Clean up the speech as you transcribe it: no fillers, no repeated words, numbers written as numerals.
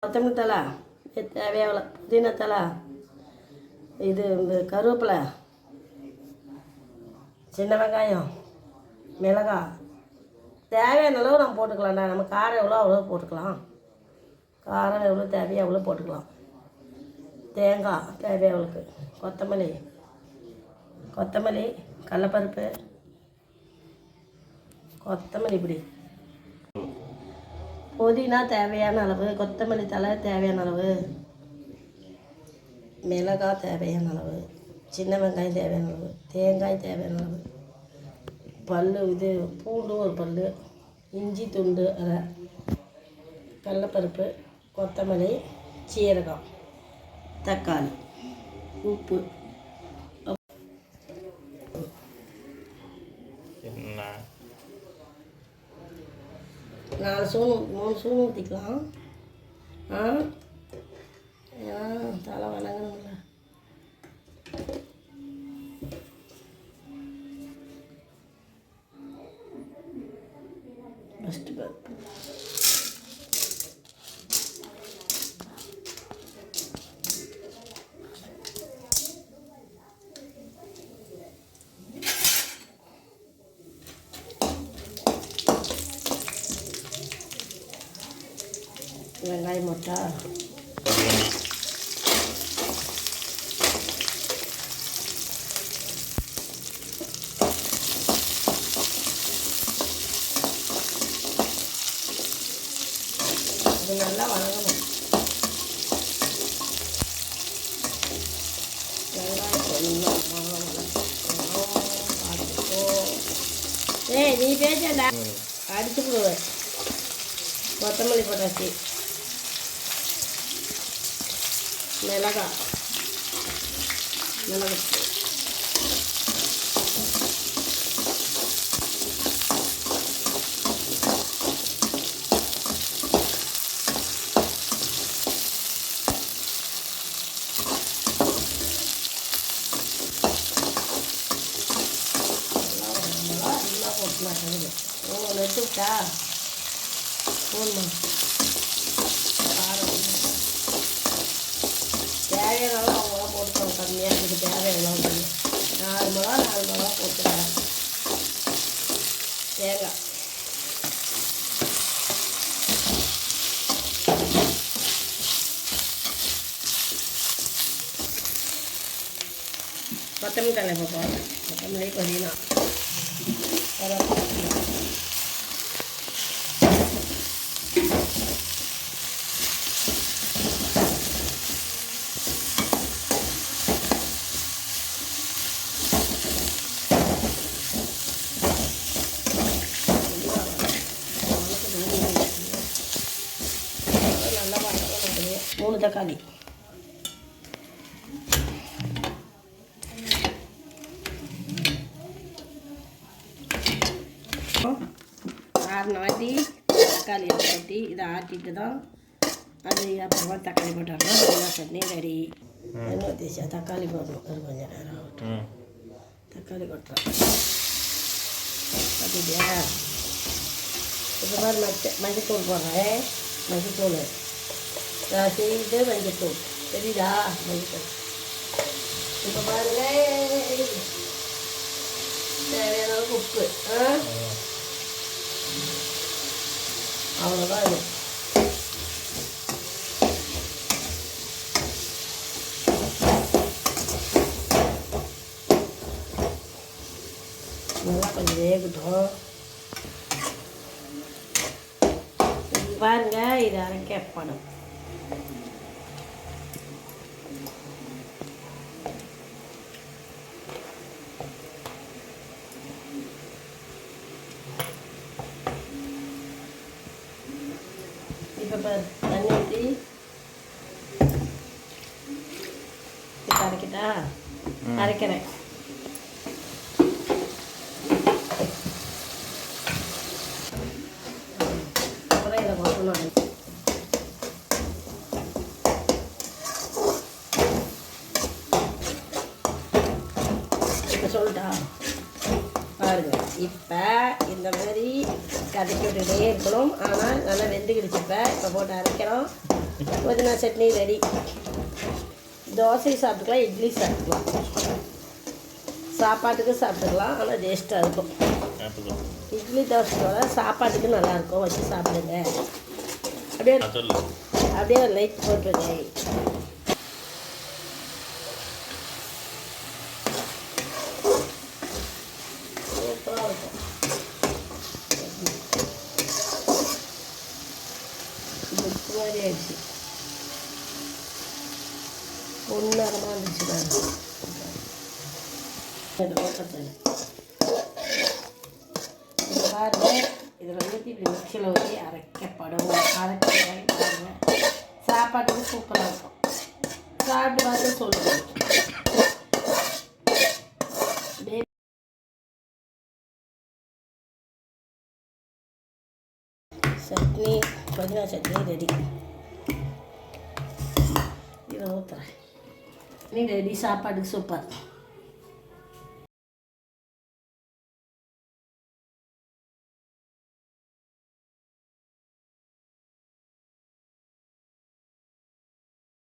கொத்தமல்லி தழை தேவையான புதினா தழை இது கருவேப்பிலை சின்ன வெங்காயம் மிளகாய் தேவையான அளவு நம்ம போட்டுக்கலாம்டா. நம்ம காரம் எவ்வளோ அவ்வளோ போட்டுக்கலாம். காரம் எவ்வளோ தேவையோ அவ்வளோ போட்டுக்கலாம். தேங்காய் தேவையவளுக்கு கொத்தமல்லி கடலப்பருப்பு கொத்தமல்லி இப்படி புதினா தேவையான அளவு, கொத்தமல்லி தழை தேவையான அளவு, மிளகாய் தேவையான அளவு, சின்ன வெங்காயம் தேவையான அளவு, தேங்காய் தேவையான அளவு, இது பூண்டு ஒரு பல், இஞ்சி துண்டு அரை, கடலப்பருப்பு கொத்தமல்லி சீரகம் தக்காளி உப்பு என்ன 4 ஸ்பூன் 3 ஸ்பூன் ஊற்றிக்கலாம். ஏன்னா தலை வணங்கணும்ல. ஃபஸ்ட்டு பருப்பு வெங்காயம் போட்டா இது நல்லா வணங்கணும். வெங்காயம் கொஞ்சம் பார்த்துக்கோ. நீ பேசண்டா அடிச்சு போடுவேன். கொத்தமல்லி போட்டாச்சு, மிளகாய் நல்லா போட்டு மாட்டேங்குது. நெட்டுவிட்டா போடணும். காரம் தேவையான அளவு அவங்களாம் போட்டுக்கோங்க. கம்மியாக இருக்குது தேவையான அளவு 4 மிளகா போட்டுக்கிறேன். தேங்காய் கொத்தமல்லி தழை போடுவோம். கொத்தமல்லி புதினா நல்லா வணக்கணும். 3 தக்காளி ஆட்டி தக்காளி ஆட்டி இதை ஆட்டிட்டு தான் அது அப்புறமா தக்காளி போட்டாங்கன்னா நல்லா சட்னி ரெடி. என்ன ஊற்றிச்சா தக்காளி போடணும். அது கொஞ்சம் நேரம் ஆகட்டும். தக்காளி கொட்டுறேன் பார்த்துட்டியா. இது மாதிரி மஞ்சத்தூள் போடுறேன். மஞ்சத்தூள் செய்து மஞ்சத்தூள் தெரியுதா. மஞ்சத்தூள் இப்போ பாருங்க. தேவையான அளவுக்கு உப்பு. அவ்வளோதான். இது நல்லா கொஞ்சம் வேகட்டும். பாருங்க, இது அரைக்கப்படும். இப்போ தண்ணி ஊற்றி இப்போ அரைக்கிட்டா அரைக்கிறேன். அப்புறம் இதை கொட்டணும். இப்போ சொல்லிட்டா பாருங்க. இப்போ இந்த மாதிரி கதைக்கி விட்டுகிட்டே இருக்கணும். ஆனால் நல்லா வெந்துக்கிடுச்சுப்ப இப்போ போட்டு அரைக்கிறோம். புதினா சட்னி ரெடி. தோசை சாப்பிட்டுக்கலாம், இட்லி சாப்பிட்டுக்கலாம், சாப்பாட்டுக்கு சாப்பிட்டுக்கலாம். ஆனால் டேஸ்ட்டாக இருக்கும். இட்லி தோசையோட சாப்பாட்டுக்கு நல்லாயிருக்கும். வச்சு சாப்பிடுங்க. அப்படியே ஒரு லைட் போட்டுருங்க. சூப்பராக இருக்கும். உப்பு மாதிரி ஆயிடுச்சு. பொன்னரமாக இருந்துச்சு பாருங்க. இது பாருங்க, இதில் ஊற்றி இப்படி மிக்சியில் ஊற்றி அரைக்கப்படும். பாருங்க, சாப்பாட்டுக்கு சூப்பராக இருக்கும். சாப்பிட்டு பார்த்து சொல்லுங்கள். சட்னி, புதினா சட்னி ரெடி. இதை ஊற்றுறேன். நீ ரெடி. சாப்பாட்டுக்கு சூப்பர்.